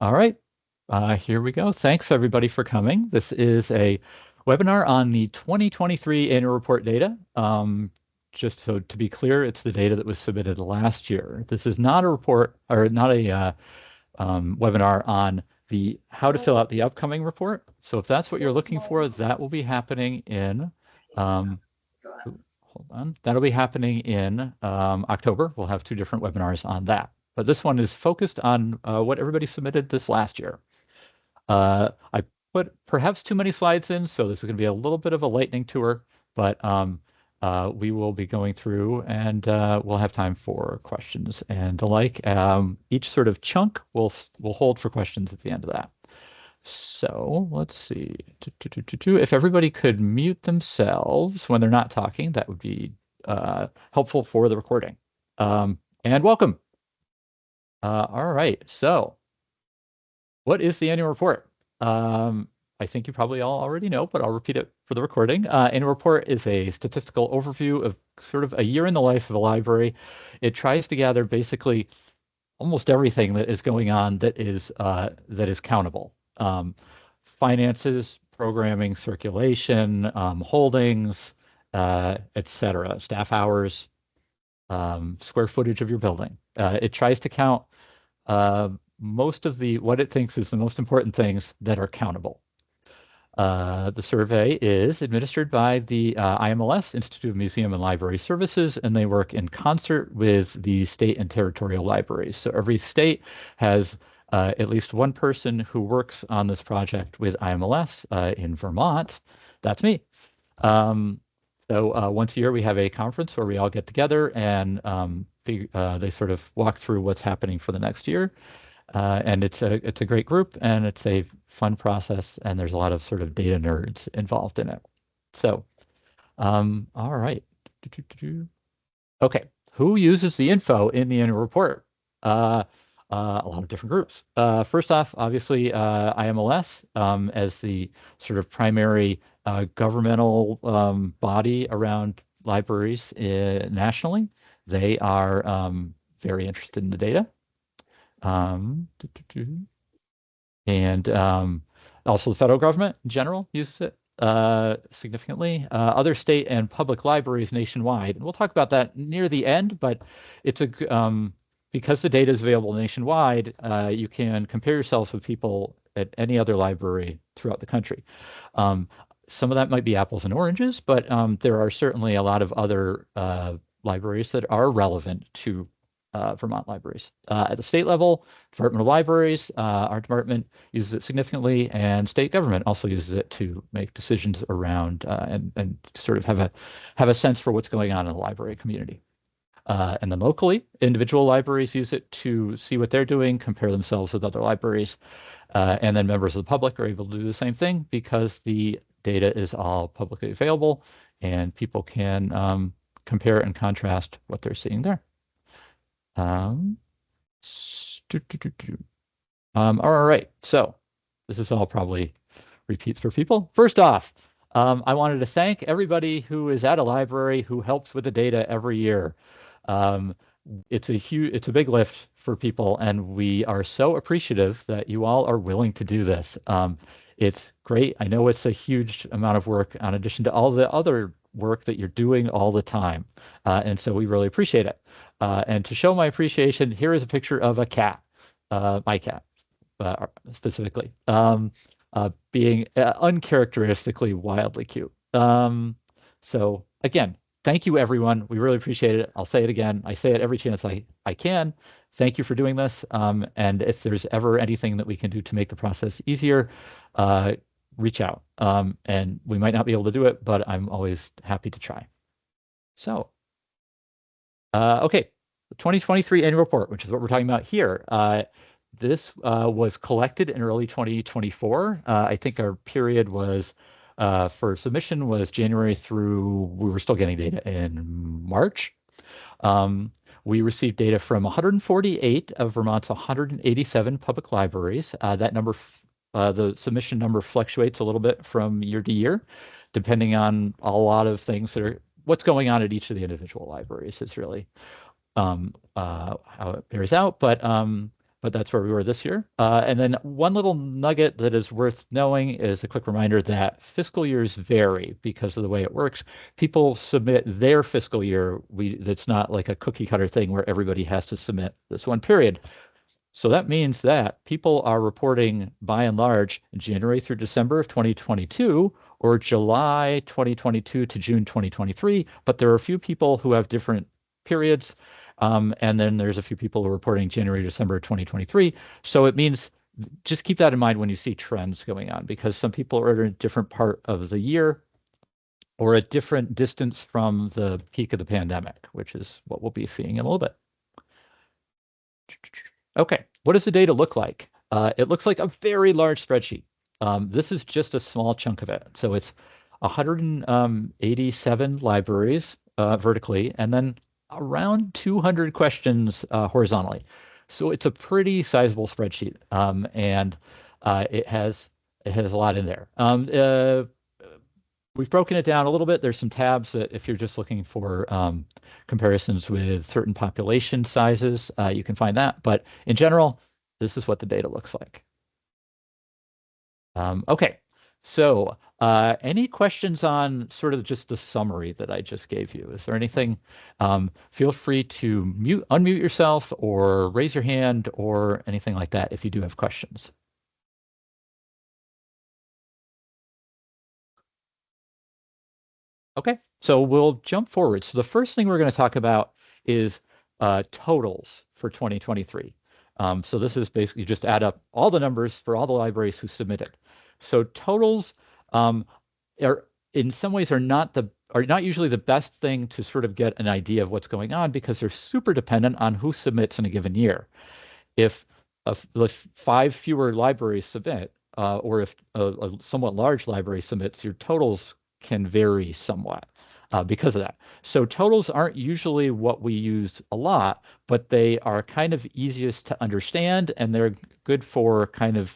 All right, here we go. Thanks everybody for coming. This is a webinar on the 2023 annual report data. Just so to be clear, it's the data that was submitted last year. This is not a report or not a webinar on the how to fill out the upcoming report. So if that's what you're looking for, that will be happening in, hold on, that'll be happening in October. We'll have two different webinars on that. But this one is focused on what everybody submitted this last year. I put perhaps too many slides in, so this is going to be a little bit of a lightning tour, but we will be going through and we'll have time for questions and the like. Each sort of chunk we'll hold for questions at the end of that. So let's see. If everybody could mute themselves when they're not talking, that would be helpful for the recording. And welcome. All right. So what is the annual report? I think you probably all already know, but I'll repeat it for the recording. Annual report is a statistical overview of sort of a year in the life of a library. It tries to gather basically almost everything that is going on that is countable. Finances, programming, circulation, holdings, etc., staff hours, square footage of your building. It tries to count most of what it thinks is the most important things that are countable. The survey is administered by the IMLS, Institute of Museum and Library Services, and they work in concert with the state and territorial libraries. So every state has at least one person who works on this project with IMLS. In Vermont, that's me. So once a year we have a conference where we all get together and they sort of walk through what's happening for the next year. And it's a great group and it's a fun process and there's a lot of sort of data nerds involved in it. So, all right. Okay, who uses the info in the annual report? A lot of different groups. First off, obviously, IMLS as the sort of primary governmental body around libraries nationally. They are very interested in the data. And also the federal government in general uses it significantly. Other state and public libraries nationwide, and we'll talk about that near the end, but it's because the data is available nationwide, you can compare yourselves with people at any other library throughout the country. Some of that might be apples and oranges, but there are certainly a lot of other libraries that are relevant to Vermont libraries. At the state level, Department of Libraries, our department uses it significantly, and state government also uses it to make decisions around and sort of have a sense for what's going on in the library community. And then locally, individual libraries use it to see what they're doing, compare themselves with other libraries, and then members of the public are able to do the same thing because the data is all publicly available and people can compare and contrast what they're seeing there. All right, so this is all probably repeats for people. First off, I wanted to thank everybody who is at a library who helps with the data every year. It's a big lift for people, and we are so appreciative that you all are willing to do this. It's great. I know it's a huge amount of work in addition to all the other work that you're doing all the time. And so we really appreciate it. And to show my appreciation, here is a picture of a cat, my cat specifically, being uncharacteristically wildly cute. So again, thank you everyone. We really appreciate it. I'll say it again. I say it every chance I can. Thank you for doing this. And if there's ever anything that we can do to make the process easier, reach out. And we might not be able to do it, but I'm always happy to try. So, okay, the 2023 annual report, which is what we're talking about here. This was collected in early 2024. I think our period was for submission was January through, we were still getting data in March. We received data from 148 of Vermont's 187 public libraries. That number, the submission number fluctuates a little bit from year to year, depending on a lot of things that are what's going on at each of the individual libraries is really how it bears out. But but that's where we were this year. And then one little nugget that is worth knowing is a quick reminder that fiscal years vary because of the way it works. People submit their fiscal year. It's not like a cookie cutter thing where everybody has to submit this one period. So that means that people are reporting by and large January through December of 2022 or July 2022 to June 2023, but there are a few people who have different periods. And then there's a few people who are reporting January, December 2023. So it means just keep that in mind when you see trends going on, because some people are in a different part of the year or a different distance from the peak of the pandemic, which is what we'll be seeing in a little bit. Okay, what does the data look like? It looks like a very large spreadsheet. This is just a small chunk of it. So it's 187 libraries vertically, and then around 200 questions horizontally. So it's a pretty sizable spreadsheet, and it has a lot in there. We've broken it down a little bit. There's some tabs that if you're just looking for comparisons with certain population sizes, you can find that. But in general, this is what the data looks like. Okay, so any questions on sort of just the summary that I just gave you? Is there anything? Feel free to unmute yourself or raise your hand or anything like that if you do have questions. Okay, so we'll jump forward. So the first thing we're going to talk about is totals for 2023. So this is basically just add up all the numbers for all the libraries who submitted. So totals are in some ways are not usually the best thing to sort of get an idea of what's going on because they're super dependent on who submits in a given year. If 5 fewer libraries submit, or if a somewhat large library submits, your totals can vary somewhat because of that. So totals aren't usually what we use a lot, but they are kind of easiest to understand, and they're good for kind of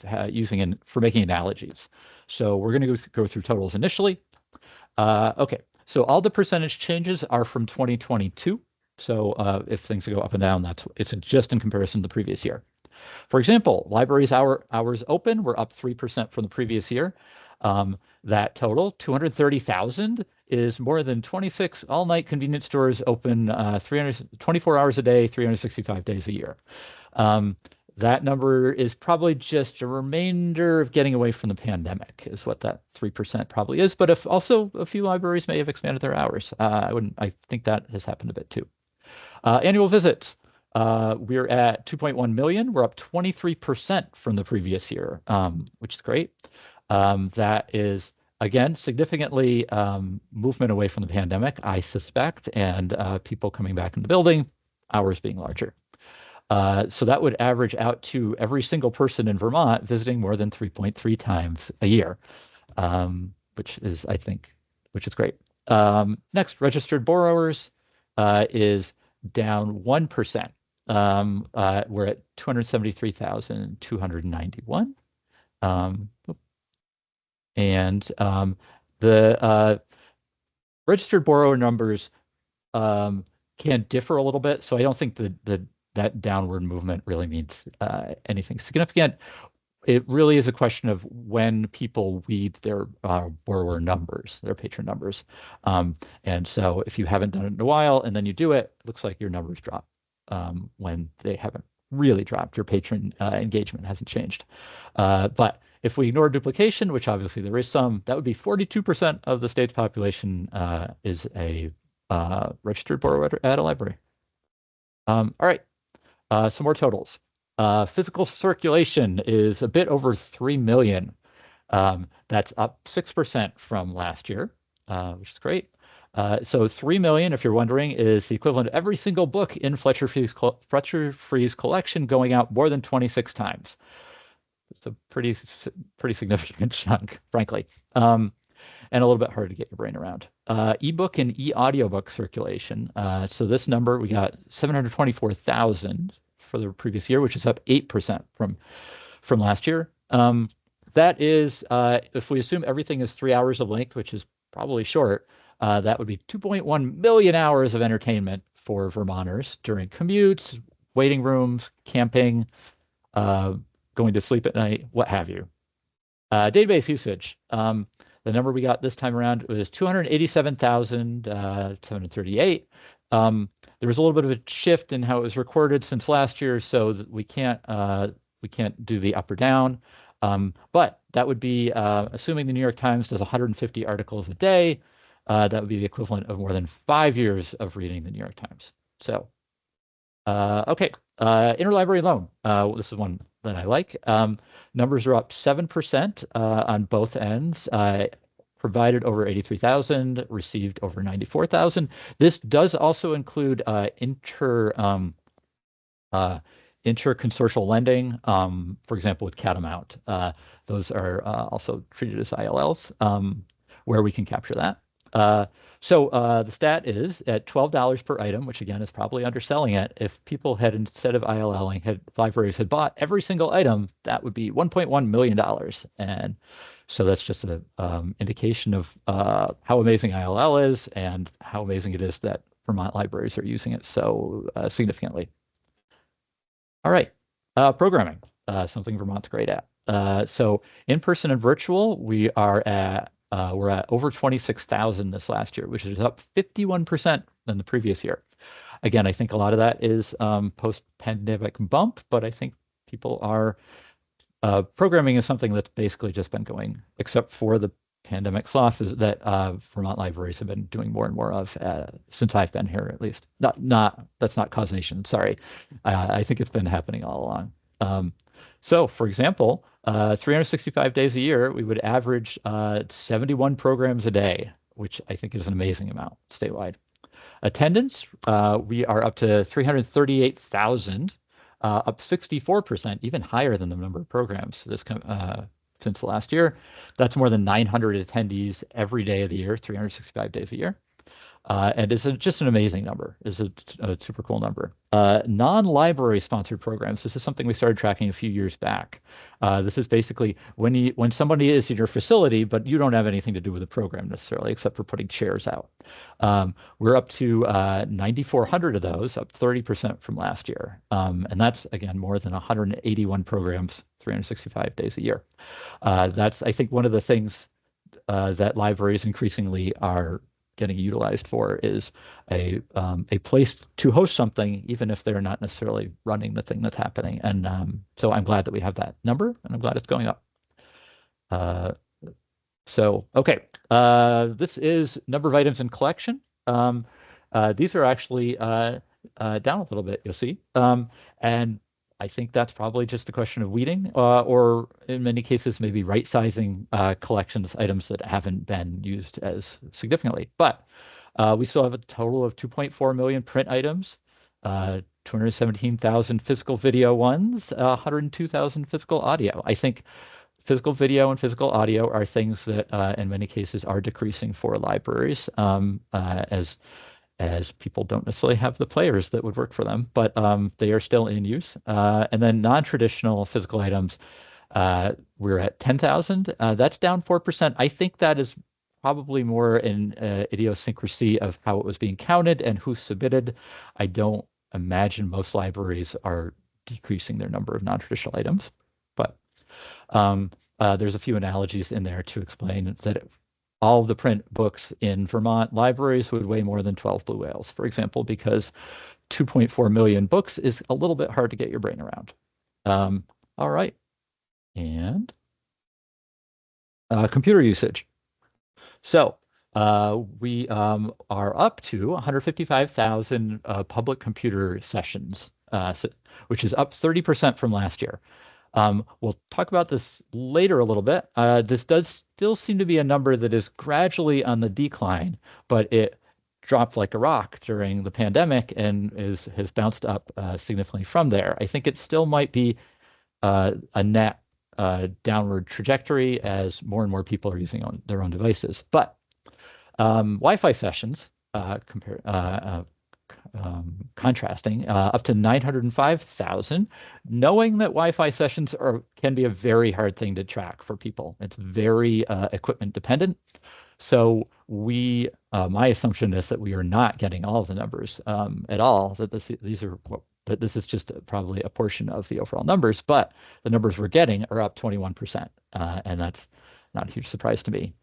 for making analogies. So we're going to go through totals initially. Okay, so all the percentage changes are from 2022. So if things go up and down, it's just in comparison to the previous year. For example, libraries hours open were up 3% from the previous year. That total, 230,000, is more than 26 all-night convenience stores open 24 hours a day, 365 days a year. That number is probably just a remainder of getting away from the pandemic, is what that 3% probably is. But if also a few libraries may have expanded their hours. I think that has happened a bit too. Annual visits. We're at 2.1 million. We're up 23% from the previous year, which is great. That is, again, significantly movement away from the pandemic, I suspect, and people coming back in the building, hours being larger. So that would average out to every single person in Vermont visiting more than 3.3 times a year, which is great. Next, registered borrowers is down 1%. We're at 273,291. The registered borrower numbers can differ a little bit, so I don't think that downward movement really means anything significant. It really is a question of when people weed their borrower numbers, their patron numbers. And so if you haven't done it in a while and then you do it, it looks like your numbers drop when they haven't really dropped. Your patron engagement hasn't changed. But if we ignore duplication, which obviously there is some, that would be 42% of the state's population is a registered borrower at a library. All right, some more totals. Physical circulation is a bit over 3 million. That's up 6% from last year, which is great. So 3 million, if you're wondering, is the equivalent of every single book in Fletcher Free's collection going out more than 26 times. It's a pretty significant chunk, frankly, and a little bit hard to get your brain around. Ebook and e-audiobook circulation. So this number, we got 724,000 for the previous year, which is up 8% from last year. That is, if we assume everything is 3 hours of length, which is probably short, that would be 2.1 million hours of entertainment for Vermonters during commutes, waiting rooms, camping, uh, going to sleep at night, what have you. Database usage. The number we got this time around was 287,738. There was a little bit of a shift in how it was recorded since last year, so we can't do the up or down. But that would be assuming the New York Times does 150 articles a day. That would be the equivalent of more than 5 years of reading the New York Times. So, okay, interlibrary loan. This is one that I like. Numbers are up 7% on both ends. Provided over 83,000, received over 94,000. This does also include inter-consortial lending, for example, with Catamount. Those are also treated as ILLs, where we can capture that. So the stat is at $12 per item, which again is probably underselling it. If people had, instead of ILLing, libraries had bought every single item, that would be $1.1 million. And so that's just an indication of how amazing ILL is and how amazing it is that Vermont libraries are using it so significantly. All right, programming, something Vermont's great at. So in-person and virtual, we're at over 26,000 this last year, which is up 51% than the previous year. Again, I think a lot of that is post-pandemic bump, but I think people are programming is something that's basically just been going, except for the pandemic sloth, is that Vermont libraries have been doing more and more of since I've been here, at least. That's not causation. Sorry, I think it's been happening all along. So, for example, 365 days a year, we would average 71 programs a day, which I think is an amazing amount statewide. Attendance, we are up to 338,000, up 64%, even higher than the number of programs since last year. That's more than 900 attendees every day of the year, 365 days a year. And it's just an amazing number. It's a super cool number. Non-library sponsored programs. This is something we started tracking a few years back. This is basically when somebody is in your facility, but you don't have anything to do with the program necessarily, except for putting chairs out. We're up to 9,400 of those, up 30% from last year. And that's, again, more than 181 programs, 365 days a year. That's, I think, one of the things that libraries increasingly are getting utilized for is a place to host something, even if they're not necessarily running the thing that's happening. And so I'm glad that we have that number, and I'm glad it's going up. So, okay, this is number of items in collection. These are actually down a little bit, you'll see. And I think that's probably just a question of weeding, or in many cases, maybe right-sizing collections, items that haven't been used as significantly. But we still have a total of 2.4 million print items, 217,000 physical video ones, 102,000 physical audio. I think physical video and physical audio are things that, in many cases, are decreasing for libraries as people don't necessarily have the players that would work for them, but they are still in use. And then non-traditional physical items, we're at 10,000. That's down 4%. I think that is probably more an idiosyncrasy of how it was being counted and who submitted. I don't imagine most libraries are decreasing their number of non-traditional items, but there's a few analogies in there to explain that all of the print books in Vermont libraries would weigh more than 12 blue whales, for example, because 2.4 million books is a little bit hard to get your brain around. All right. And computer usage. So we are up to 155,000 public computer sessions, which is up 30% from last year. We'll talk about this later a little bit. This does still seem to be a number that is gradually on the decline, but it dropped like a rock during the pandemic and has bounced up significantly from there. I think it still might be a net downward trajectory as more and more people are using their own devices. But Wi-Fi sessions, contrasting, up to 905,000, knowing that Wi-Fi sessions can be a very hard thing to track for people. It's very equipment dependent. So my assumption is that we are not getting all of the numbers at all, that these are but this is just probably a portion of the overall numbers. But the numbers we're getting are up 21%, and that's not a huge surprise to me.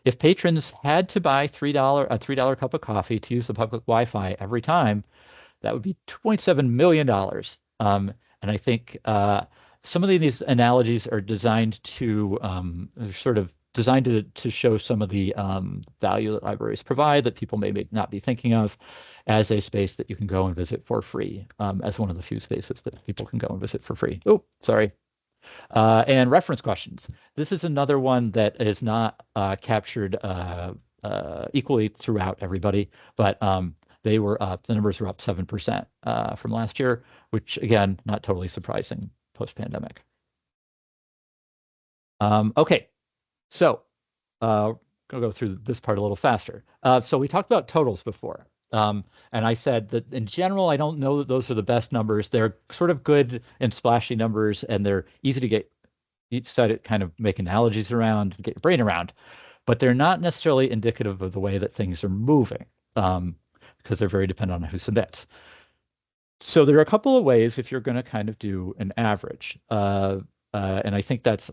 If patrons had to buy $3 cup of coffee to use the public Wi-Fi every time, that would be $2.7 million. And I think some of these analogies are designed to sort of designed to show some of the value that libraries provide that people may not be thinking of as a space that you can go and visit for free, as one of the few spaces that people can go and visit for free. Oh, sorry. And reference questions. This is another one that is not captured equally throughout everybody, but they were up, the numbers were up 7% from last year, which again, not totally surprising post-pandemic. Okay, so I'll go through this part a little faster. So we talked about totals before. And I said that in general, I don't know that those are the best numbers. They're sort of good and splashy numbers, and they're easy to get each side to kind of make analogies around, get your brain around, but they're not necessarily indicative of the way that things are moving, because they're very dependent on who submits. So there are a couple of ways if you're going to kind of do an average, and I think that's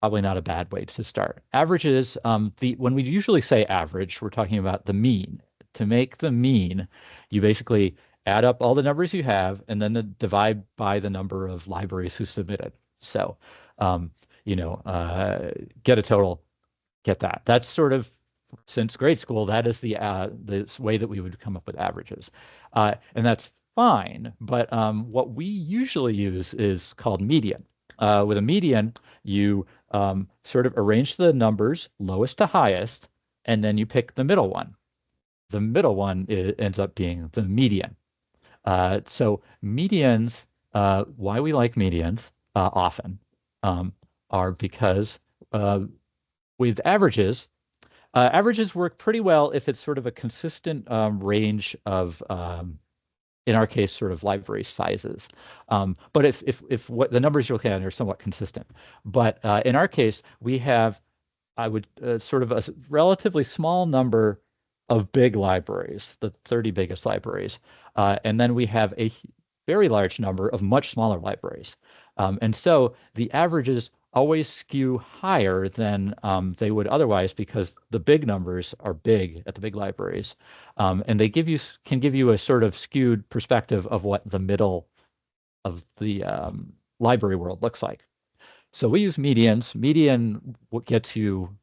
probably not a bad way to start. Averages, when we usually say average, we're talking about the mean. To make the mean, you basically add up all the numbers you have and then divide by the number of libraries who submitted. So, get a total, get that. That's sort of, since grade school, that is the way that we would come up with averages. And that's fine, but what we usually use is called median. With a median, you sort of arrange the numbers lowest to highest, and then you pick the middle one. The middle one ends up being the median. So medians, why we like medians often are because with averages, averages work pretty well if it's sort of a consistent range of, in our case, sort of library sizes. But if what the numbers you're looking at are somewhat consistent. But in our case, we have, I would sort of a relatively small number of big libraries, the 30 biggest libraries. And then we have a very large number of much smaller libraries. And so the averages always skew higher than they would otherwise because the big numbers are big at the big libraries. And they can give you a sort of skewed perspective of what the middle of the library world looks like. So we use medians. Median gets you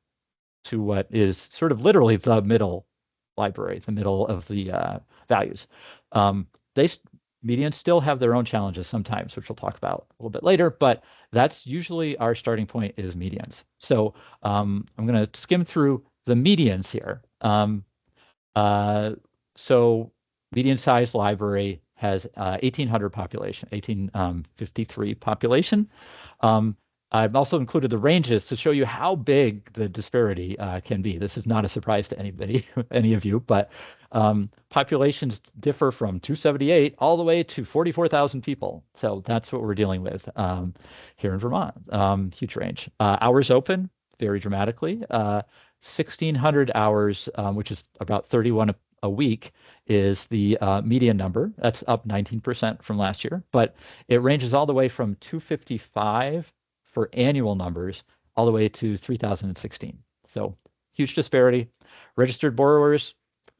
to what is sort of literally the middle library, the middle of the values. Medians still have their own challenges sometimes, which we'll talk about a little bit later, but that's usually our starting point is medians. So I'm going to skim through the medians here. So median size library has 1,800 population, 1,853 population. I've also included the ranges to show you how big the disparity can be. This is not a surprise to anybody, any of you, but populations differ from 278 all the way to 44,000 people. So that's what we're dealing with here in Vermont. Huge range. Hours open vary dramatically. 1,600 hours, which is about 31 a week, is the median number. That's up 19% from last year, but it ranges all the way from 255 for annual numbers all the way to 3,016. So huge disparity. Registered borrowers,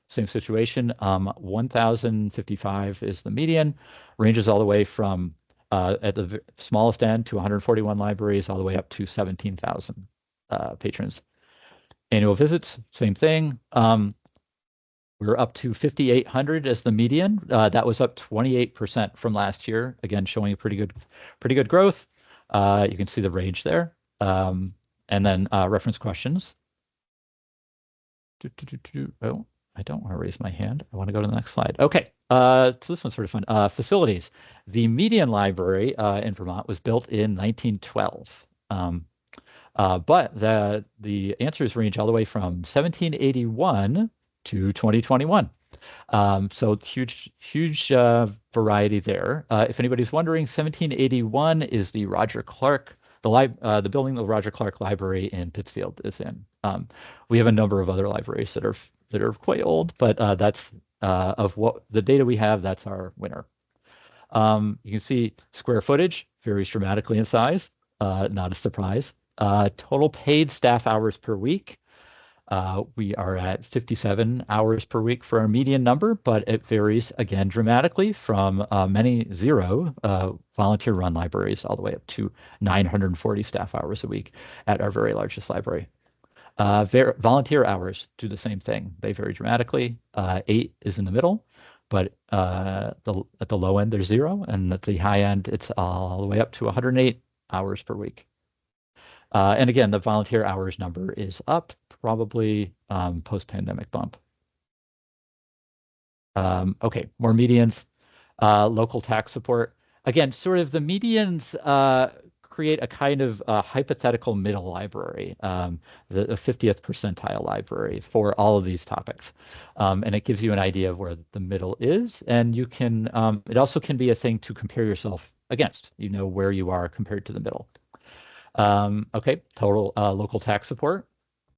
same situation. 1,055 is the median. Ranges all the way from at the smallest end to 141 libraries all the way up to 17,000 patrons. Annual visits, same thing. We're up to 5,800 as the median. That was up 28% from last year. Again, showing pretty good growth. You can see the range there. And then reference questions. Oh, I don't want to raise my hand. I want to go to the next slide. Okay, so this one's sort of fun. Facilities. The median library in Vermont was built in 1912. But the answers range all the way from 1781 to 2021. So huge variety there. If anybody's wondering, 1781 is the Roger Clark, the building the Roger Clark Library in Pittsfield is in. We have a number of other libraries that are quite old, but that's of what the data we have, that's our winner. You can see square footage varies dramatically in size, not a surprise. Total paid staff hours per week. We are at 57 hours per week for our median number, but it varies again dramatically from many zero volunteer-run libraries all the way up to 940 staff hours a week at our very largest library. Volunteer hours do the same thing. They vary dramatically. 8 is in the middle, but at the low end, there's 0, and at the high end, it's all the way up to 108 hours per week. And again, the volunteer hours number is up, probably post-pandemic bump. Okay, more medians, local tax support. Again, sort of the medians create a kind of hypothetical middle library, the 50th percentile library for all of these topics. And it gives you an idea of where the middle is. And you can, it also can be a thing to compare yourself against, you know, where you are compared to the middle. Okay, total local tax support.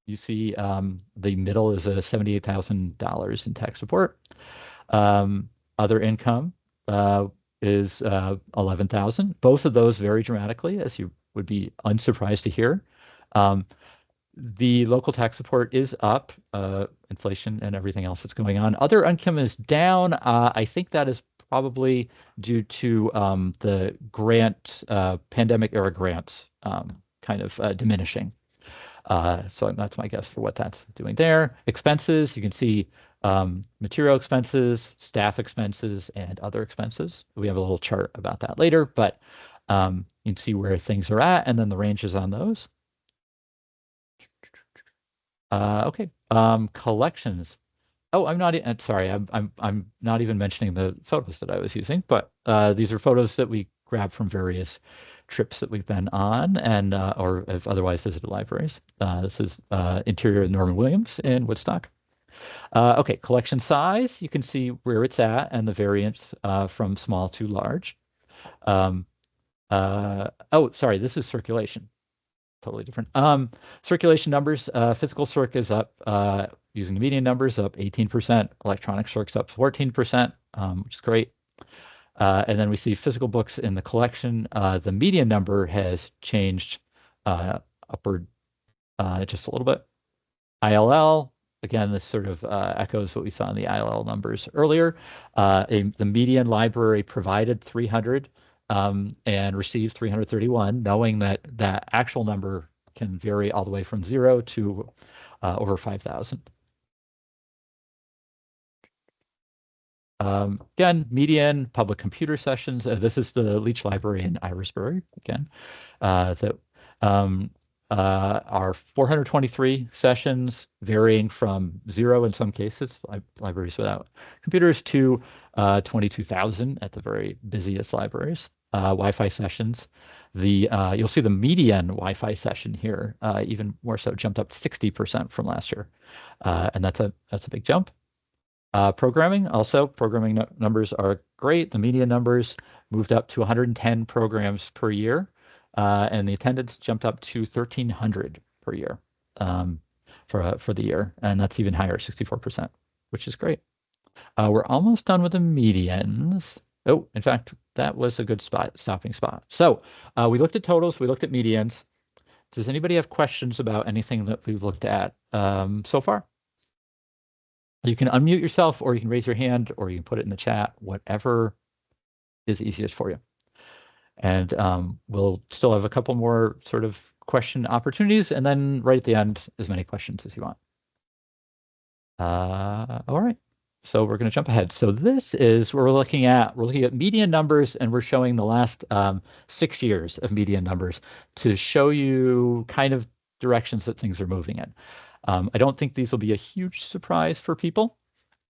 You see the middle is $78,000 in tax support. Other income is 11,000. Both of those vary dramatically, as you would be unsurprised to hear. The local tax support is up, inflation and everything else that's going on. Other income is down. I think that is probably due to the grant, pandemic era grants kind of diminishing. So that's my guess for what that's doing there. Expenses, you can see material expenses, staff expenses, and other expenses. We have a little chart about that later, but you can see where things are at and then the ranges on those. Okay, collections. Oh, I'm sorry. I'm not even mentioning the photos that I was using, but these are photos that we grabbed from various trips that we've been on and or have otherwise visited libraries. This is interior Norman Williams in Woodstock. Okay, collection size. You can see where it's at and the variance from small to large. Oh, sorry. This is circulation. Totally different. Circulation numbers, physical circ is up using the median numbers, up 18%. Electronic circ's up 14%, which is great. And then we see physical books in the collection. The median number has changed upward just a little bit. ILL, again, this sort of echoes what we saw in the ILL numbers earlier. The median library provided 300 and received 331, knowing that that actual number can vary all the way from 0 to over 5,000. Again, median public computer sessions. This is the Leach Library in Irisbury, again. That are 423 sessions, varying from 0 in some cases, libraries without computers, to 22,000 at the very busiest libraries. Wi-Fi sessions. You'll see the median Wi-Fi session here, even more so, jumped up 60% from last year, and that's a big jump. Programming, also, programming numbers are great. The median numbers moved up to 110 programs per year, and the attendance jumped up to 1,300 per year for the year, and that's even higher, 64%, which is great. We're almost done with the medians. Oh, in fact, that was a good stopping spot. So we looked at totals, we looked at medians. Does anybody have questions about anything that we've looked at so far? You can unmute yourself, or you can raise your hand, or you can put it in the chat, whatever is easiest for you. And we'll still have a couple more sort of question opportunities, and then right at the end, as many questions as you want. All right. So we're going to jump ahead. So this is where we're looking at median numbers, and we're showing the last 6 years of median numbers to show you kind of directions that things are moving in. I don't think these will be a huge surprise for people,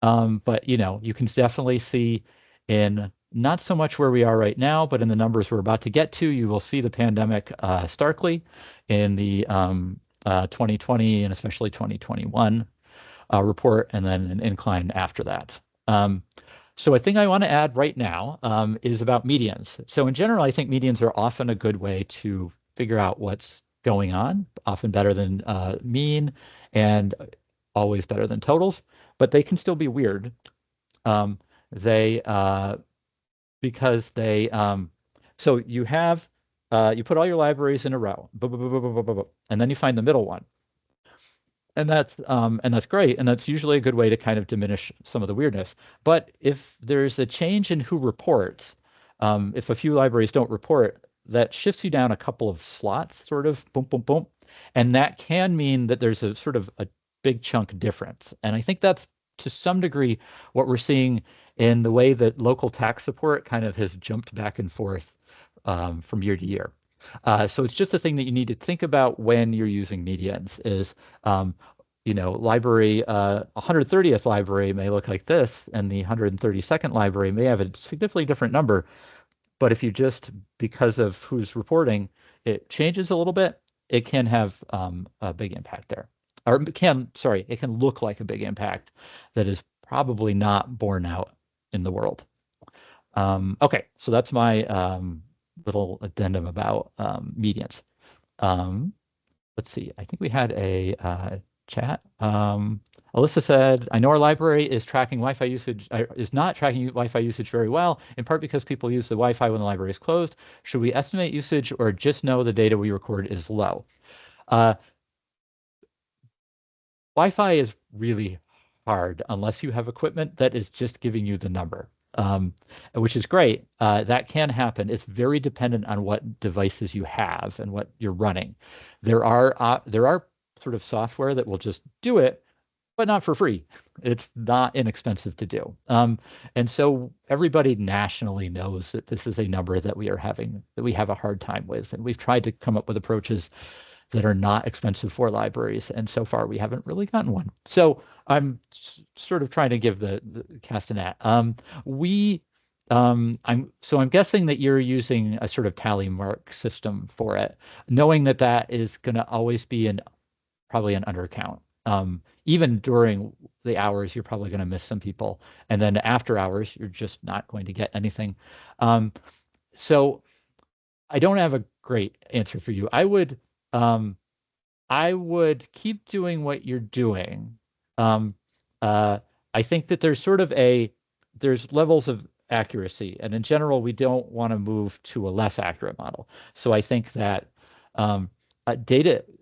but you know, you can definitely see in not so much where we are right now, but in the numbers we're about to get to, you will see the pandemic starkly in the 2020 and especially 2021 report, and then an incline after that. So a thing I want to add right now is about medians. So in general, I think medians are often a good way to figure out what's going on, often better than mean, and always better than totals, but they can still be weird. They because they so you have you put all your libraries in a row, and then you find the middle one. And that's great, and that's usually a good way to kind of diminish some of the weirdness. But if there's a change in who reports, if a few libraries don't report, that shifts you down a couple of slots, sort of boom, boom, boom, and that can mean that there's a sort of a big chunk difference. And I think that's to some degree what we're seeing in the way that local tax support kind of has jumped back and forth from year to year. So it's just a thing that you need to think about when you're using medians is, library, 130th library may look like this, and the 132nd library may have a significantly different number. But if you just, because of who's reporting, it changes a little bit, it can have a big impact there. Or it can look like a big impact that is probably not borne out in the world. Okay, so that's my little addendum about medians. Let's see. I think we had a chat. Alyssa said, "I know our library is tracking Wi-Fi usage, is not tracking Wi-Fi usage very well, in part because people use the Wi-Fi when the library is closed. Should we estimate usage or just know the data we record is low?" Wi-Fi is really hard unless you have equipment that is just giving you the number, which is great. That can happen. It's very dependent on what devices you have and what you're running. There are sort of software that will just do it, but not for free. It's not inexpensive to do. And so everybody nationally knows that this is a number that we have a hard time with. And we've tried to come up with approaches that are not expensive for libraries. And so far, we haven't really gotten one. So I'm sort of trying to give the cast a net. I'm guessing that you're using a sort of tally mark system for it, knowing that that is going to always be probably an undercount. Even during the hours, you're probably going to miss some people, and then after hours, you're just not going to get anything. So I don't have a great answer for you. I would keep doing what you're doing. I think that there's levels of accuracy, and in general, we don't want to move to a less accurate model. So I think that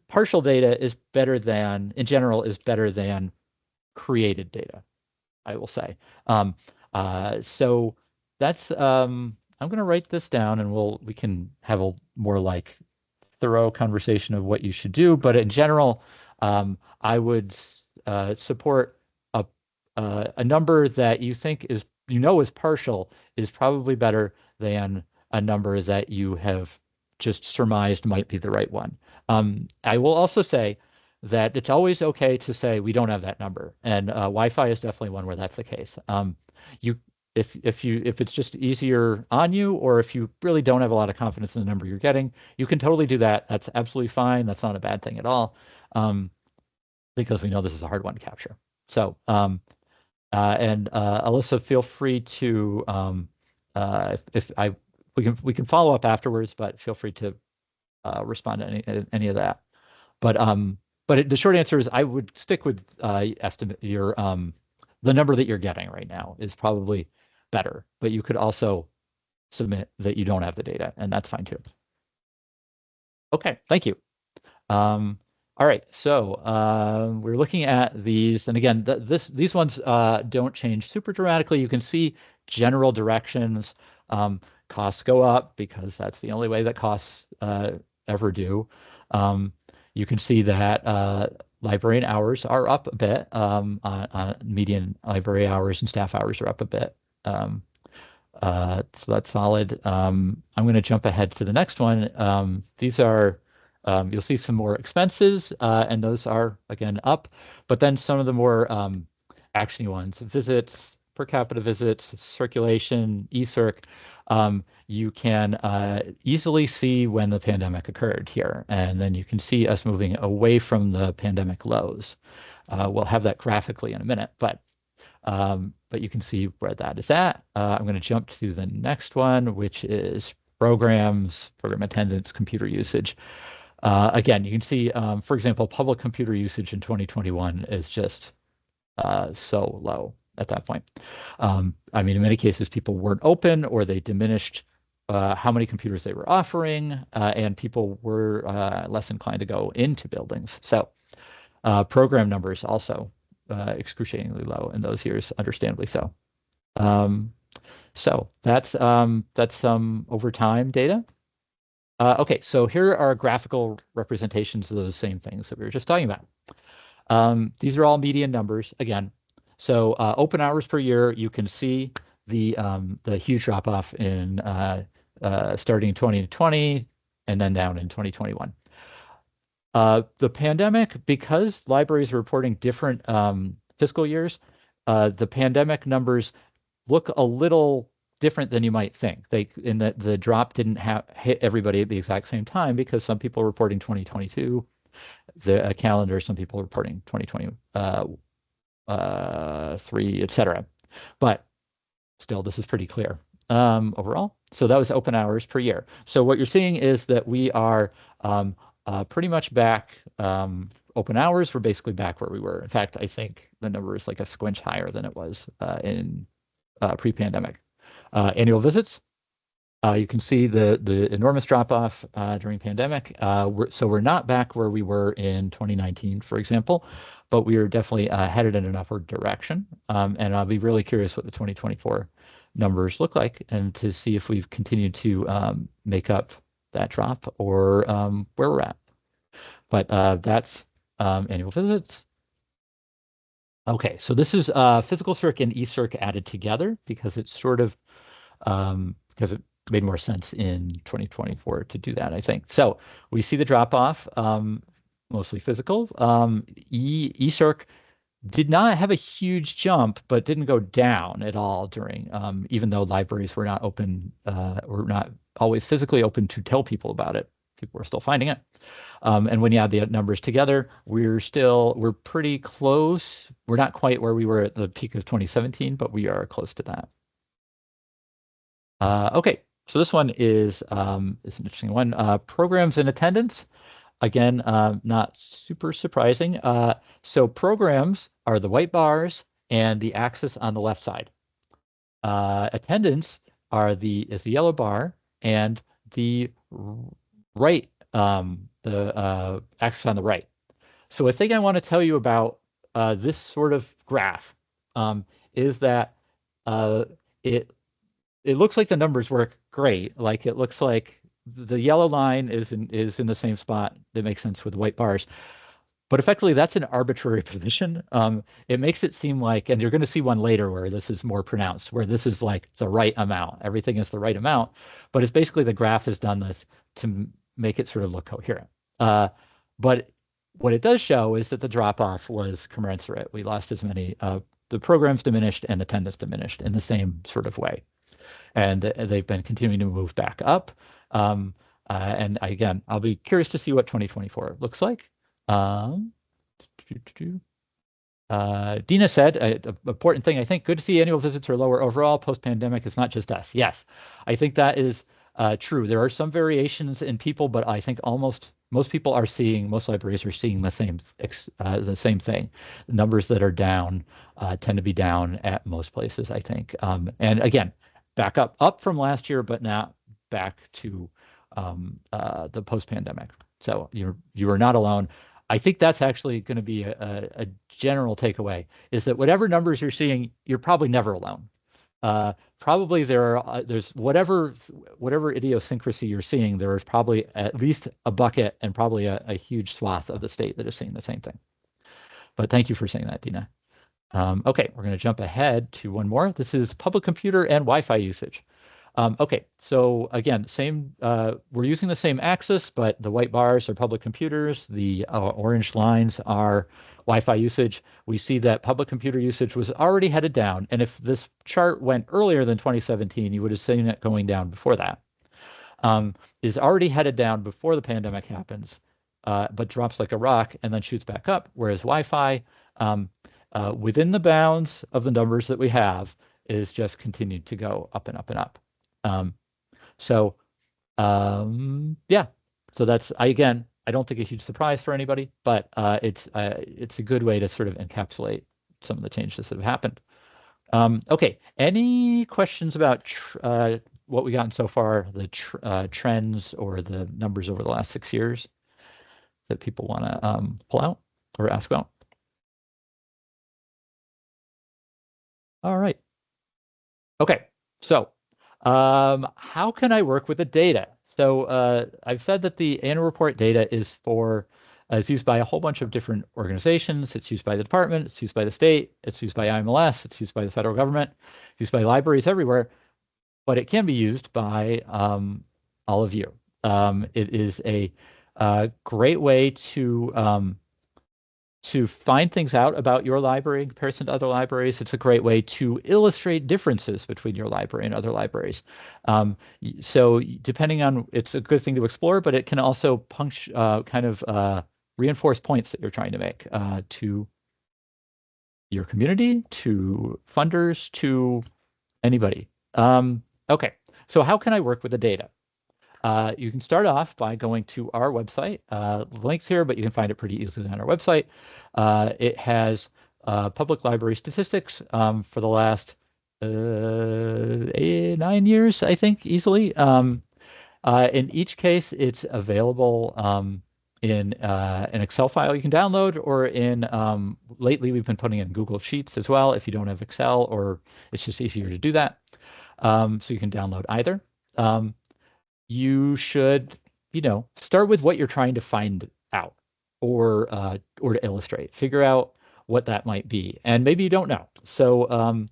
partial data in general, is better than created data, I will say. So that's I'm going to write this down, and we can have a more like thorough conversation of what you should do. But in general, I would support a number that you think is partial is probably better than a number that you have just surmised might be the right one. I will also say that it's always okay to say we don't have that number, and Wi-Fi is definitely one where that's the case. You if it's just easier on you, or if you really don't have a lot of confidence in the number you're getting, you can totally do that. That's absolutely fine. That's not a bad thing at all, because we know this is a hard one to capture. So, Alyssa, feel free to we can follow up afterwards, but feel free to respond to any of that. But the short answer is I would stick with estimate the number that you're getting right now is probably better, but you could also submit that you don't have the data, and that's fine too. Okay, thank you. All right, so we're looking at these, and again, these ones don't change super dramatically. You can see general directions. Costs go up because that's the only way that costs ever do. You can see that librarian hours are up a bit. On median library hours and staff hours are up a bit. So that's solid. I'm going to jump ahead to the next one. These are, you'll see some more expenses, and those are, again, up. But then some of the more actiony ones, visits, per capita visits, circulation, eCirc, you can easily see when the pandemic occurred here. And then you can see us moving away from the pandemic lows. We'll have that graphically in a minute, but you can see where that is at. I'm going to jump to the next one, which is programs, program attendance, computer usage. Again, you can see, for example, public computer usage in 2021 is just so low. at that point. I mean, in many cases, people weren't open or they diminished how many computers they were offering, and people were less inclined to go into buildings. So program numbers also excruciatingly low in those years, understandably so. So that's some over time data. Okay, so here are graphical representations of those same things that we were just talking about. These are all median numbers again. So open hours per year, you can see the huge drop off in starting in 2020 and then down in 2021. The pandemic, because libraries are reporting different fiscal years, the pandemic numbers look a little different than you might think. In that the drop didn't hit everybody at the exact same time because some people are reporting 2022, the calendar, some people are reporting 2023, etc. But still, this is pretty clear overall. So that was open hours per year. So what you're seeing is that we are pretty much back. Open hours, we're basically back where we were. In fact, I think the number is like a squinch higher than it was in pre-pandemic. Annual visits, you can see the enormous drop-off during pandemic. So we're not back where we were in 2019, for example, but we are definitely headed in an upward direction. And I'll be really curious what the 2024 numbers look like and to see if we've continued to make up that drop or where we're at. But that's annual visits. Okay, so this is physical circ and eCirc added together because it's sort of because it made more sense in 2024 to do that, I think. So we see the drop off, mostly physical. eCirc did not have a huge jump, but didn't go down at all during, even though libraries were not open, or not always physically open to tell people about it. People were still finding it. And when you add the numbers together, we're pretty close. We're not quite where we were at the peak of 2017, but we are close to that. Okay, so this one is an interesting one. Programs in attendance. Again, not super surprising. So programs are the white bars and the axis on the left side. Attendance is the yellow bar and the right, the axis on the right. So a thing I want to tell you about this sort of graph is that it looks like the numbers work great. Like it looks like the yellow line is in the same spot. That makes sense with the white bars. But effectively, that's an arbitrary position. It makes it seem like, and you're going to see one later where this is more pronounced, where this is like the right amount. Everything is the right amount. But it's basically the graph has done this to make it sort of look coherent. But what it does show is that the drop-off was commensurate. We lost as many, the programs diminished and attendance diminished in the same sort of way. And they've been continuing to move back up. And again, I'll be curious to see what 2024 looks like. Dina said, an important thing, I think, good to see annual visits are lower overall post-pandemic. It's not just us. Yes, I think that is true. There are some variations in people, but I think most people are seeing, most libraries are seeing the same thing. The numbers that are down tend to be down at most places, I think. And again, back up from last year, but not back to the post-pandemic. So you are not alone. I think that's actually going to be a general takeaway, is that whatever numbers you're seeing, you're probably never alone. Probably there's whatever idiosyncrasy you're seeing, there is probably at least a bucket and probably a huge swath of the state that is seeing the same thing. But thank you for saying that, Dina. Okay, we're going to jump ahead to one more. This is public computer and Wi-Fi usage. Okay, so again, we're using the same axis, but the white bars are public computers. The orange lines are Wi-Fi usage. We see that public computer usage was already headed down. And if this chart went earlier than 2017, you would have seen it going down before that. Is already headed down before the pandemic happens, but drops like a rock and then shoots back up. Whereas Wi-Fi, within the bounds of the numbers that we have, is just continued to go up and up and up. Yeah, so that's, again, I don't think a huge surprise for anybody, but it's a good way to sort of encapsulate some of the changes that have happened. Okay, any questions about what we gotten so far, the trends or the numbers over the last 6 years that people want to pull out or ask about? All right. Okay, so how can I work with the data? So I've said that the annual report data is used by a whole bunch of different organizations. It's used by the department, it's used by the state, it's used by IMLS, it's used by the federal government, it's used by libraries everywhere, but it can be used by all of you. It is a great way to find things out about your library in comparison to other libraries. It's a great way to illustrate differences between your library and other libraries. So depending on, it's a good thing to explore, but it can also kind of reinforce points that you're trying to make to your community, to funders, to anybody. Okay, so how can I work with the data? You can start off by going to our website. Links here, but you can find it pretty easily on our website. It has public library statistics for the last 9 years, I think, easily. In each case, it's available in an Excel file you can download, or in lately we've been putting in Google Sheets as well if you don't have Excel, or it's just easier to do that. So you can download either. You should, start with what you're trying to find out or to illustrate. Figure out what that might be, and maybe you don't know. So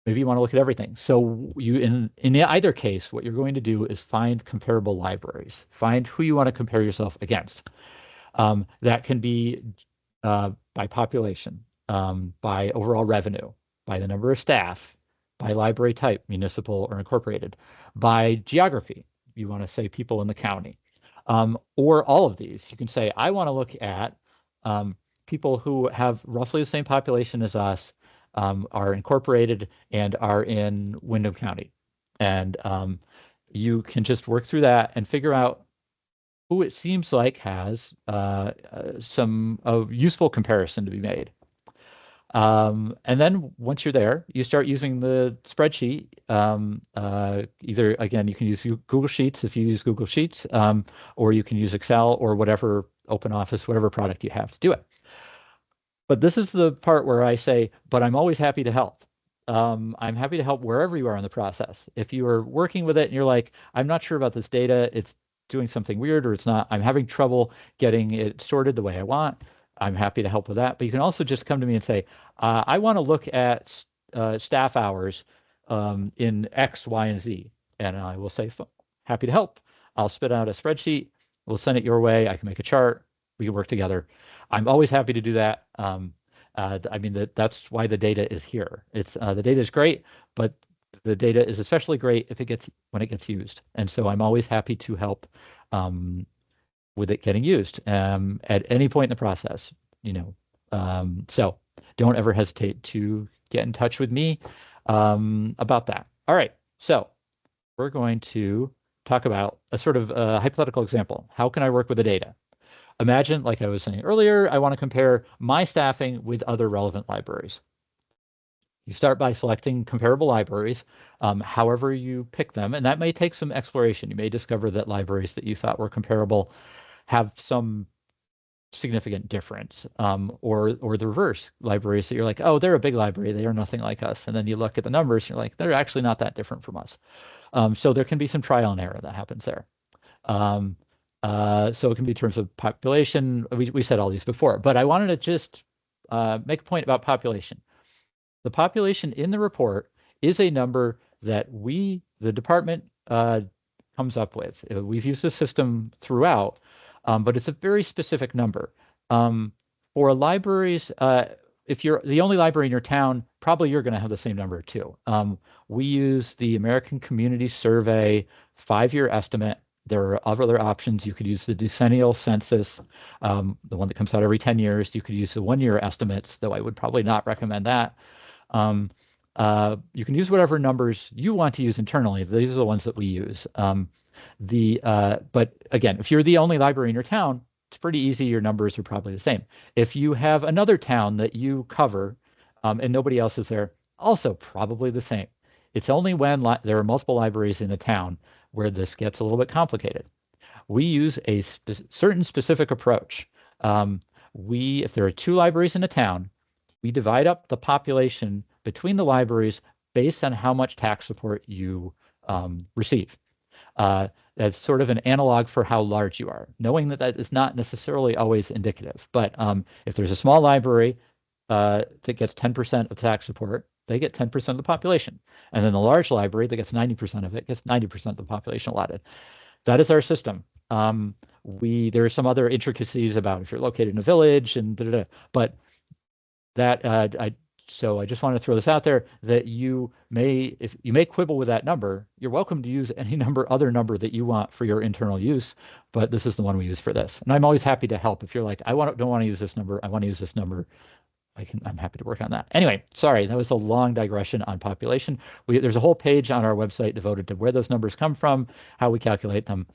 maybe you want to look at everything. So in either case, what you're going to do is find comparable libraries. Find who you want to compare yourself against. That can be by population, by overall revenue, by the number of staff, by library type, municipal or incorporated, by geography. You want to say people in the county, or all of these. You can say, I want to look at people who have roughly the same population as us, are incorporated, and are in Windham County. And you can just work through that and figure out who it seems like has some useful comparison to be made. And then once you're there, you start using the spreadsheet. Either, again, you can use Google Sheets if you use Google Sheets, or you can use Excel or whatever OpenOffice, whatever product you have to do it. But this is the part where I say, but I'm always happy to help. I'm happy to help wherever you are in the process. If you are working with it and you're like, I'm not sure about this data, it's doing something weird, or it's not, I'm having trouble getting it sorted the way I want, I'm happy to help with that. But you can also just come to me and say, I want to look at staff hours in X, Y, and Z. And I will say, happy to help. I'll spit out a spreadsheet. We'll send it your way. I can make a chart. We can work together. I'm always happy to do that. I mean, that's why the data is here. It's the data is great, but the data is especially great when it gets used. And so I'm always happy to help with it getting used at any point in the process. So don't ever hesitate to get in touch with me about that. All right, so we're going to talk about a sort of hypothetical example. How can I work with the data? Imagine, like I was saying earlier, I want to compare my staffing with other relevant libraries. You start by selecting comparable libraries, however you pick them, and that may take some exploration. You may discover that libraries that you thought were comparable have some significant difference, or the reverse. Libraries that you're like, oh, they're a big library, they are nothing like us, and then you look at the numbers, and you're like, they're actually not that different from us. So there can be some trial and error that happens there. So it can be in terms of population. We said all these before, but I wanted to just make a point about population. The population in the report is a number that the department, comes up with. We've used the system throughout, but it's a very specific number. For libraries, if you're the only library in your town, probably you're going to have the same number too. We use the American Community Survey 5-year estimate. There are other options. You could use the decennial census, the one that comes out every 10 years. You could use the 1-year estimates, though I would probably not recommend that. You can use whatever numbers you want to use internally. These are the ones that we use. But again, if you're the only library in your town, it's pretty easy. Your numbers are probably the same. If you have another town that you cover, and nobody else is there, Also probably the same. It's only when there are multiple libraries in a town where this gets a little bit complicated. We use a certain specific approach. Um, if there are two libraries in a town, we divide up the population between the libraries based on how much tax support you receive. Uh, that's sort of an analog for how large you are, knowing that that is not necessarily always indicative. But if there's a small library that gets 10% of tax support, they get 10% of the population. And then the large library that gets 90% of it gets 90% of the population allotted. That is our system. There are some other intricacies about if you're located in a village and but that so I just want to throw this out there that if you may quibble with that number, you're welcome to use any other number that you want for your internal use, but this is the one we use for this. And I'm always happy to help if you're like, don't want to use this number, I want to use this number. I'm happy to work on that. Anyway, sorry, that was a long digression on population. There's a whole page on our website devoted to where those numbers come from, how we calculate them,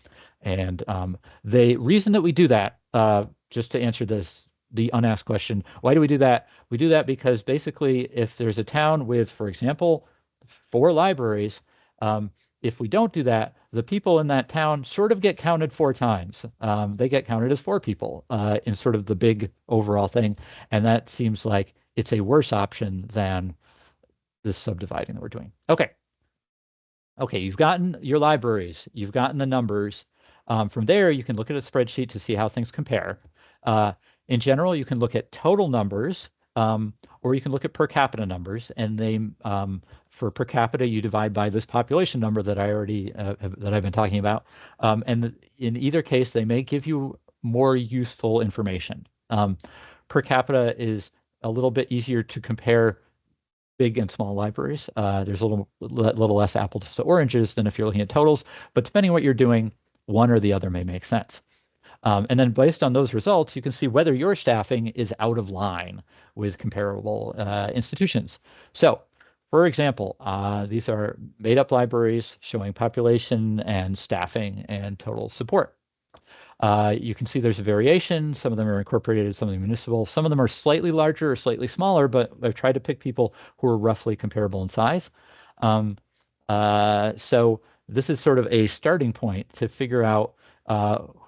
and the reason that we do that, just to answer the unasked question, why do we do that? We do that because basically, if there's a town with, for example, 4 libraries, if we don't do that, the people in that town sort of get counted 4 times. They get counted as 4 people in sort of the big overall thing. And that seems like it's a worse option than this subdividing that we're doing. Okay. Okay, you've gotten your libraries, you've gotten the numbers. From there, you can look at a spreadsheet to see how things compare. In general, you can look at total numbers, or you can look at per capita numbers, and for per capita, you divide by this population number that I've been talking about. And in either case, they may give you more useful information. Per capita is a little bit easier to compare big and small libraries. There's a little less apples to oranges than if you're looking at totals, but depending on what you're doing, one or the other may make sense. And then based on those results, you can see whether your staffing is out of line with comparable institutions. So, for example, these are made-up libraries showing population and staffing and total support. You can see there's a variation. Some of them are incorporated, some of them are municipal. Some of them are slightly larger or slightly smaller, but I've tried to pick people who are roughly comparable in size. So this is sort of a starting point to figure out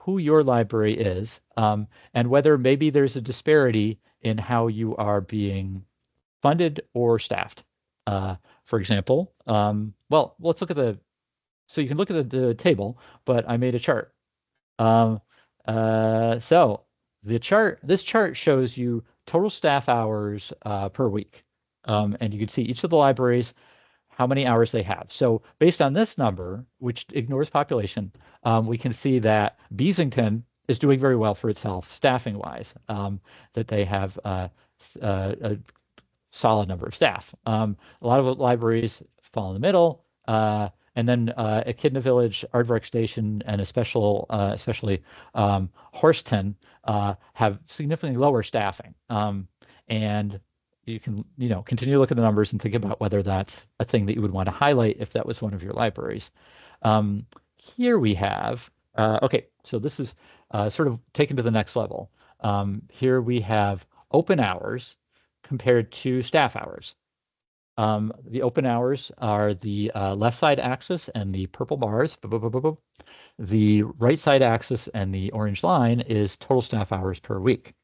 who your library is, and whether maybe there's a disparity in how you are being funded or staffed. For example, well, let's look at so you can look at the table, but I made a chart. So this chart shows you total staff hours per week. And you can see each of the libraries, how many hours they have. So based on this number, which ignores population, we can see that Beasington is doing very well for itself staffing wise, that they have a solid number of staff. A lot of libraries fall in the middle. And then Echidna Village, Aardvark Station, and especially Horston have significantly lower staffing. And you can continue to look at the numbers and think about whether that's a thing that you would want to highlight if that was one of your libraries. Here we have, okay, so this is sort of taken to the next level. Here we have open hours compared to staff hours. The open hours are the left side axis and the purple bars. The right side axis and the orange line is total staff hours per week.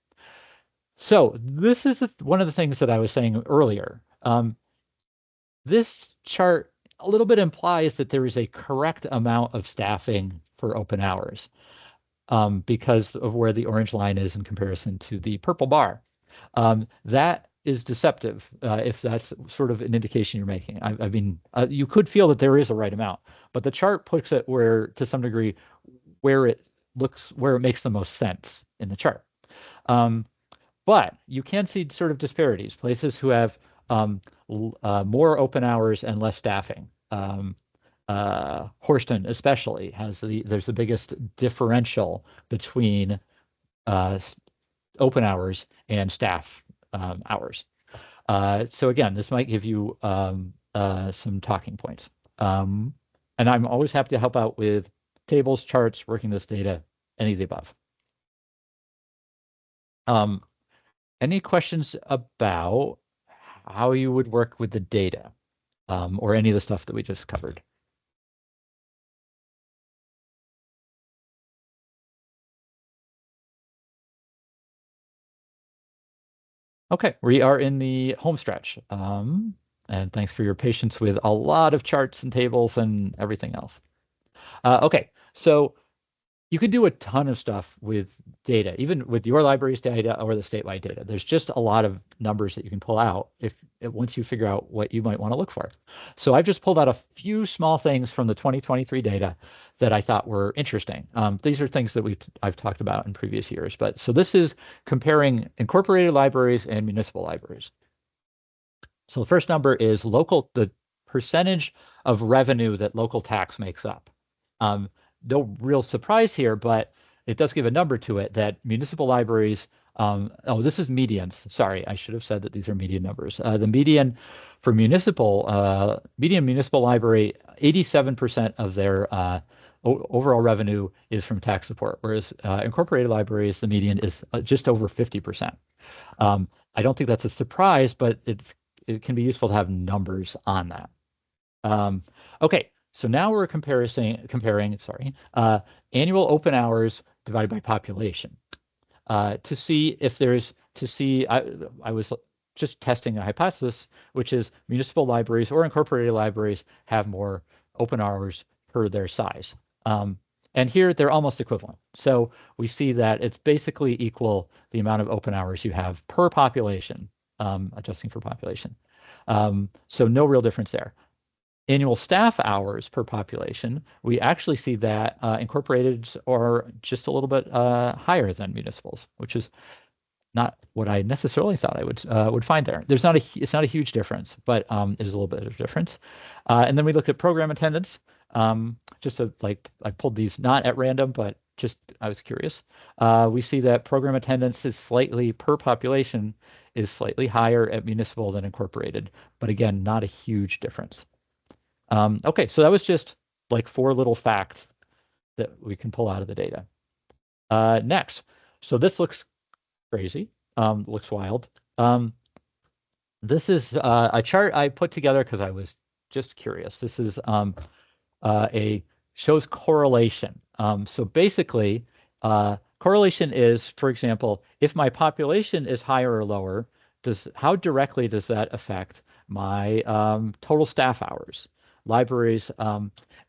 So this is one of the things that I was saying earlier. This chart a little bit implies that there is a correct amount of staffing for open hours because of where the orange line is in comparison to the purple bar. That is deceptive if that's sort of an indication you're making. I mean, you could feel that there is a right amount, but the chart puts it to some degree, where it makes the most sense in the chart. But you can see sort of disparities. Places who have more open hours and less staffing. Horston especially there's the biggest differential between open hours and staff hours. So again, this might give you some talking points. And I'm always happy to help out with tables, charts, working this data, any of the above. Any questions about how you would work with the data, or any of the stuff that we just covered. Okay, we are in the home stretch. And thanks for your patience with a lot of charts and tables and everything else. Okay, so you can do a ton of stuff with data, even with your library's data or the statewide data. There's just a lot of numbers that you can pull out if once you figure out what you might want to look for. So I've just pulled out a few small things from the 2023 data that I thought were interesting. These are things that I've talked about in previous years, but so this is comparing incorporated libraries and municipal libraries. So the first number is the percentage of revenue that local tax makes up. No real surprise here, but it does give a number to it that municipal libraries, oh, this is medians. Sorry, I should have said that these are median numbers. The median for median municipal library, 87% of their overall revenue is from tax support, whereas incorporated libraries, the median is just over 50%. I don't think that's a surprise, but it can be useful to have numbers on that. Okay, so now we're comparing, sorry, annual open hours divided by population to see if I was just testing a hypothesis, which is municipal libraries or incorporated libraries have more open hours per their size. And here they're almost equivalent. So we see that it's basically equal the amount of open hours you have per population, adjusting for population. So no real difference there. Annual staff hours per population, we actually see that incorporated are just a little bit higher than municipals, which is not what I necessarily thought I would find there. It's not a huge difference, but there's a little bit of difference. And then we looked at program attendance. Just I pulled these not at random, but just I was curious. We see that program attendance is per population is slightly higher at municipal than incorporated, but again, not a huge difference. Okay, so that was just like 4 little facts that we can pull out of the data. Next, so this looks crazy, looks wild. This is a chart I put together because I was just curious. This is shows correlation. So basically, correlation is, for example, if my population is higher or lower, how directly does that affect my total staff hours? Libraries,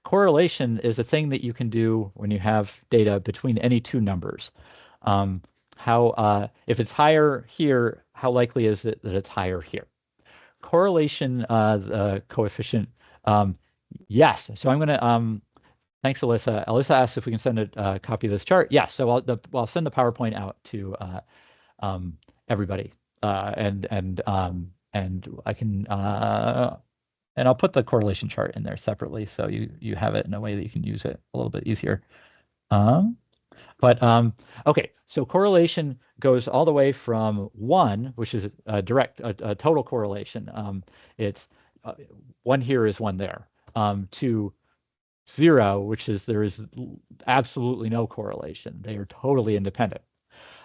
correlation is a thing that you can do when you have data between any 2 numbers. If it's higher here, how likely is it that it's higher here? Correlation, the coefficient, yes. So I'm going to, thanks, Alyssa. Alyssa asked if we can send a copy of this chart. Yeah, so I'll send the PowerPoint out to everybody, and I can and I'll put the correlation chart in there separately, so you have it in a way that you can use it a little bit easier. Okay, so correlation goes all the way from 1, which is a total correlation. It's 1 here is 1 there, to 0, which is there is absolutely no correlation. They are totally independent.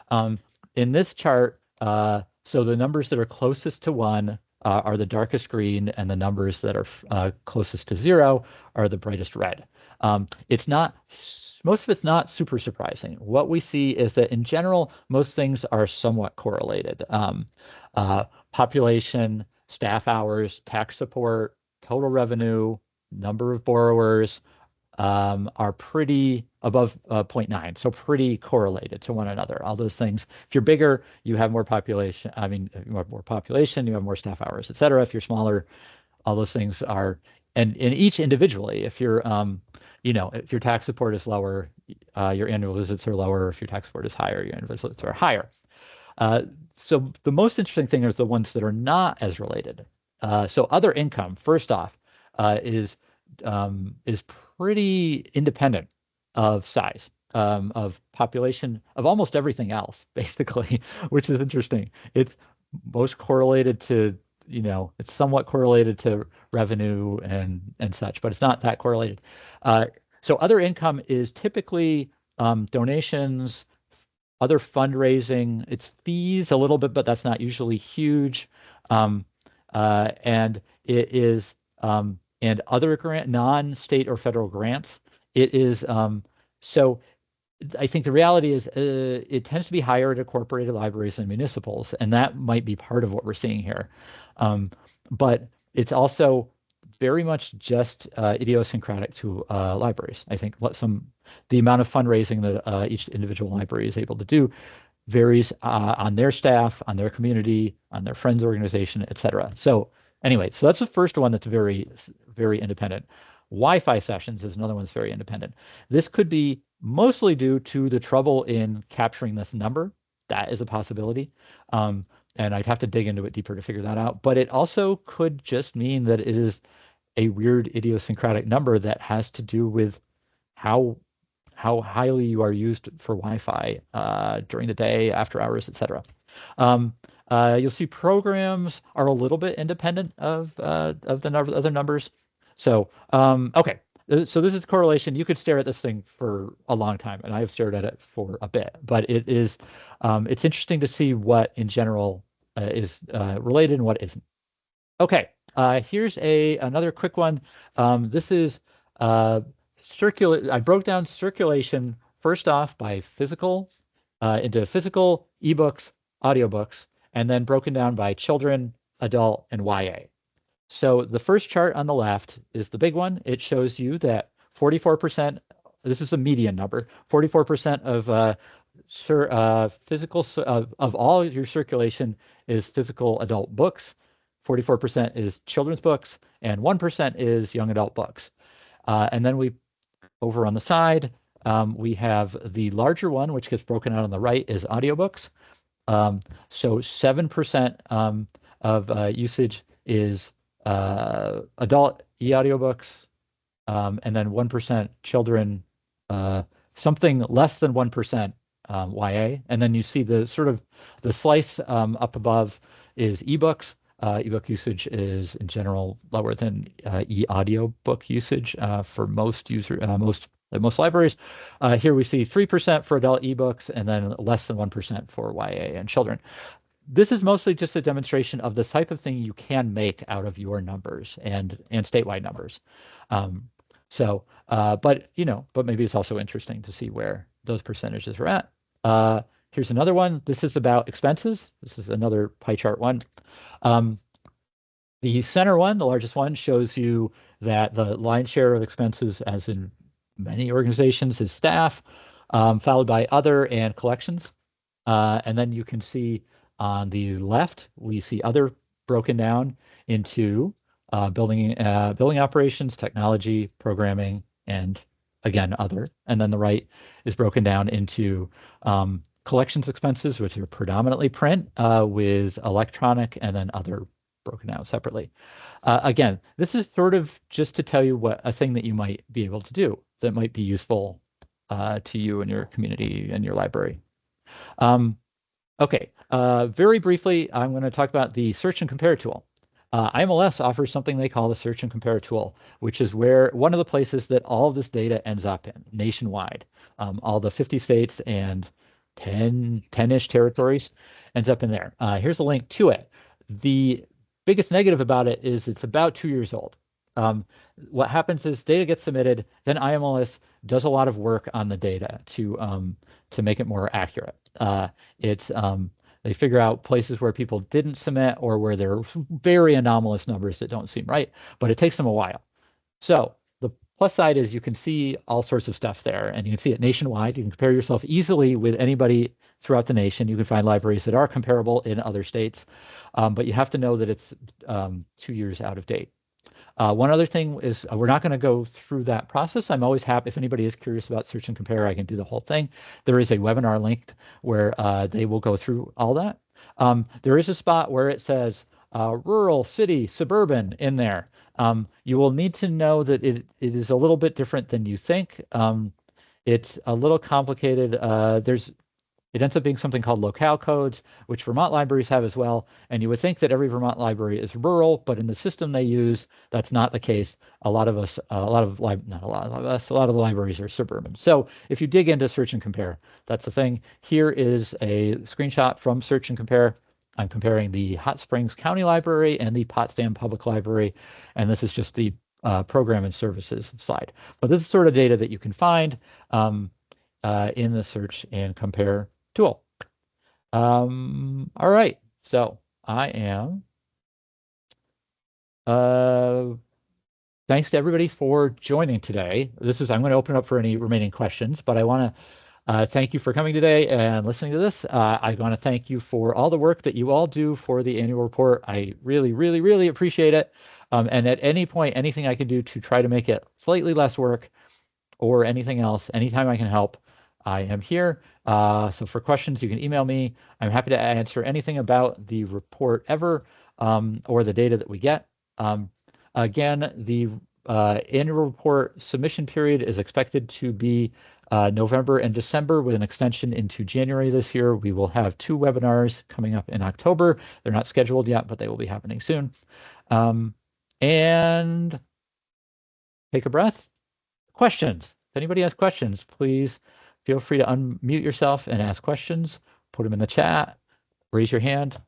In this chart, so the numbers that are closest to 1 are the darkest green, and the numbers that are closest to 0 are the brightest red. Most of it's not super surprising. What we see is that in general, most things are somewhat correlated. Population, staff hours, tax support, total revenue, number of borrowers are pretty above 0.9, so pretty correlated to one another. All those things. If you're bigger, you have more population. You have more population, you have more staff hours, et cetera. If you're smaller, all those things are, and in each individually, if you're if your tax support is lower, your annual visits are lower. If your tax support is higher, your annual visits are higher. So the most interesting thing is the ones that are not as related. So other income, first off, is pretty independent of size, of population, of almost everything else, basically, which is interesting. It's most correlated to, it's somewhat correlated to revenue and such, but it's not that correlated. So other income is typically donations, other fundraising. It's fees a little bit, but that's not usually huge. and it is and other non-state or federal grants. It is so. I think the reality is it tends to be higher at incorporated libraries than municipals, and that might be part of what we're seeing here. But it's also very much just idiosyncratic to libraries. I think the amount of fundraising that each individual library is able to do varies on their staff, on their community, on their friends organization, et cetera. So anyway, so that's the first one that's very, very independent. Wi-Fi sessions is another one that's very independent. This could be mostly due to the trouble in capturing this number. That is a possibility. And I'd have to dig into it deeper to figure that out. But it also could just mean that it is a weird idiosyncratic number that has to do with how highly you are used for Wi-Fi during the day, after hours, etc. You'll see programs are a little bit independent of the other numbers. So okay, so this is correlation. You could stare at this thing for a long time, and I have stared at it for a bit. But it is it's interesting to see what in general is related and what isn't. Okay, here's another quick one. This is I broke down circulation first off by physical into physical, ebooks, audiobooks, and then broken down by children, adult, and YA. So the first chart on the left is the big one. It shows you that 44%, this is a median number, 44% of physical of all your circulation is physical adult books, 44% is children's books, and 1% is young adult books. And then over on the side, we have the larger one, which gets broken out on the right, is audiobooks. So 7% of usage is adult e-audiobooks, and then 1% children, something less than 1% YA. And then you see the sort of the slice up above is ebooks. Ebook usage is in general lower than e-audiobook usage for most most libraries. Here we see 3% for adult ebooks and then less than 1% for YA and children. This is mostly just a demonstration of the type of thing you can make out of your numbers and statewide numbers. But maybe it's also interesting to see where those percentages are at. Here's another one. This is about expenses. This is another pie chart one. The center one, the largest one, shows you that the lion's share of expenses, as in many organizations, is staff, followed by other and collections. And then you can see on the left, we see other broken down into building operations, technology, programming, and again, other. And then the right is broken down into collections expenses, which are predominantly print, with electronic, and then other broken out separately. Again, this is sort of just to tell you what a thing that you might be able to do that might be useful to you and your community and your library. Okay, very briefly, I'm going to talk about the search and compare tool. IMLS offers something they call the search and compare tool, which is where one of the places that all of this data ends up in nationwide. All the 50 states and 10-ish territories ends up in there. Here's a link to it. The biggest negative about it is it's about 2 years old. What happens is data gets submitted, then IMLS does a lot of work on the data to make it more accurate. They figure out places where people didn't submit or where there are very anomalous numbers that don't seem right, but it takes them a while. So the plus side is you can see all sorts of stuff there, and you can see it nationwide. You can compare yourself easily with anybody throughout the nation. You can find libraries that are comparable in other states, but you have to know that it's 2 years out of date. One other thing is we're not going to go through that process. I'm always happy if anybody is curious about search and compare, I can do the whole thing. There is a webinar linked where they will go through all that. There is a spot where it says rural, city, suburban in there. You will need to know that it is a little bit different than you think. It's a little complicated. It ends up being something called locale codes, which Vermont libraries have as well. And you would think that every Vermont library is rural, but in the system they use, that's not the case. A lot of the libraries are suburban. So if you dig into search and compare, that's the thing. Here is a screenshot from search and compare. I'm comparing the Hot Springs County Library and the Potsdam Public Library, and this is just the program and services slide. But this is sort of data that you can find in the search and compare tool. All right, so I am. Thanks to everybody for joining today. I'm going to open up for any remaining questions, but I want to thank you for coming today and listening to this. I want to thank you for all the work that you all do for the annual report. I really, really, really appreciate it. And at any point, anything I can do to try to make it slightly less work or anything else, anytime I can help, I am here. So for questions, you can email me. I'm happy to answer anything about the report ever or the data that we get. Again, the annual report submission period is expected to be November and December with an extension into January this year. We will have 2 webinars coming up in October. They're not scheduled yet, but they will be happening soon. And take a breath. Questions. If anybody has questions, please feel free to unmute yourself and ask questions. Put them in the chat. Raise your hand.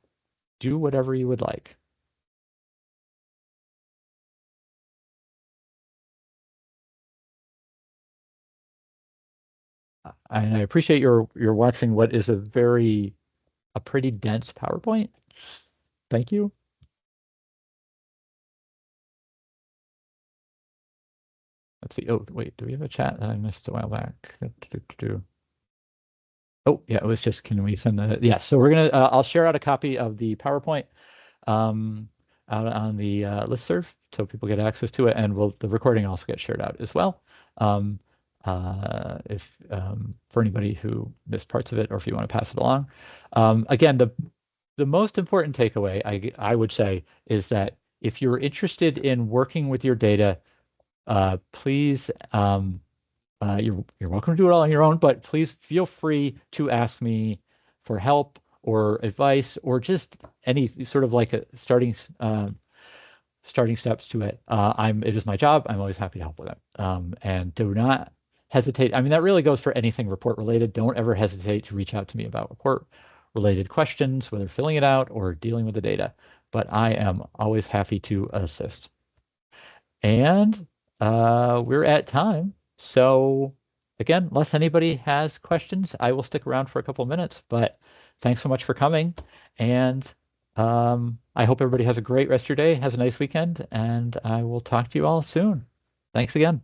Do whatever you would like. And I appreciate you're watching what is a pretty dense PowerPoint. Thank you. Let's see. Oh, wait, do we have a chat that I missed a while back? Oh, yeah, it was just, can we send the, yeah, so we're gonna, I'll share out a copy of the PowerPoint out on the listserv so people get access to it, and the recording also gets shared out as well. If for anybody who missed parts of it, or if you want to pass it along. Again, the most important takeaway I would say is that if you're interested in working with your data, please, you're welcome to do it all on your own, but please feel free to ask me for help or advice or just any sort of like a starting steps to it. It is my job. I'm always happy to help with it. And do not hesitate. I mean, that really goes for anything report related. Don't ever hesitate to reach out to me about report related questions, whether filling it out or dealing with the data. But I am always happy to assist. And we're at time. So again, unless anybody has questions, I will stick around for a couple of minutes. But thanks so much for coming. And I hope everybody has a great rest of your day, has a nice weekend, and I will talk to you all soon. Thanks again.